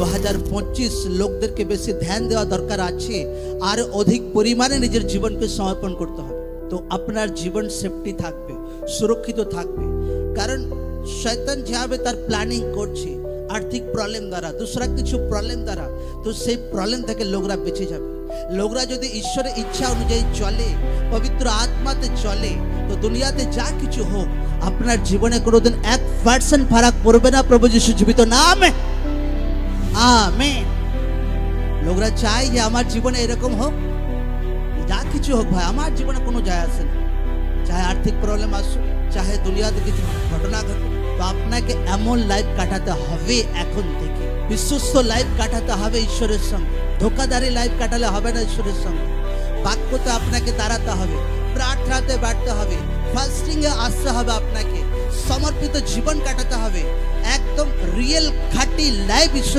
2025 লোকদেরকে বেশি ধ্যান দেওয়া দরকার আছে, আর অধিক পরিমাণে নিজের জীবনকে সমর্পণ করতে হবে। তো আপনার জীবন সেফটি থাকবে, সুরক্ষিত থাকবে। কারণ শয়তান যেভাবে তার প্ল্যানিং করছে আর্থিক প্রবলেম দ্বারা, দুসরা কিছু প্রবলেম দ্বারা, তো সেই প্রবলেম থেকে লোকরা বেঁচে যাবে। লোকরা যদি ঈশ্বরের ইচ্ছা অনুযায়ী চলে, পবিত্র আত্মাতে চলে, তো দুনিয়াতে যা কিছু হোক আপনার জীবনে কোনোদিন 1% ফারাক পড়বে না। প্রভু যিশু জীবিত নামে আমেন। লোকরা চায় যে আমার জীবনে এরকম হোক, যা কিছু হোক ভাই, আমার জীবনে কোনো যায় আসে না। চাহে আর্থিক প্রবলেম আসুক, চাহে দুনিয়াতে কিছু ঘটনা ঘটুক, তো আপনাকে এমন লাইফ কাটাতে হবে এখন থেকে, বিশ্বস্ত লাইফ কাটাতে হবে ঈশ্বরের সঙ্গে। ধোকাদারি লাইফ কাটালে হবে না ঈশ্বরের সঙ্গে। বাক্যতে আপনাকে দাঁড়াতে হবে, প্রার্থনাতে বাড়তে হবে, ফাস্টিং এ আসতে হবে, আপনাকে সমর্পিত জীবন কাটাতে হবে, একদম রিয়েল খাঁটি লাইফ ঈশ্বর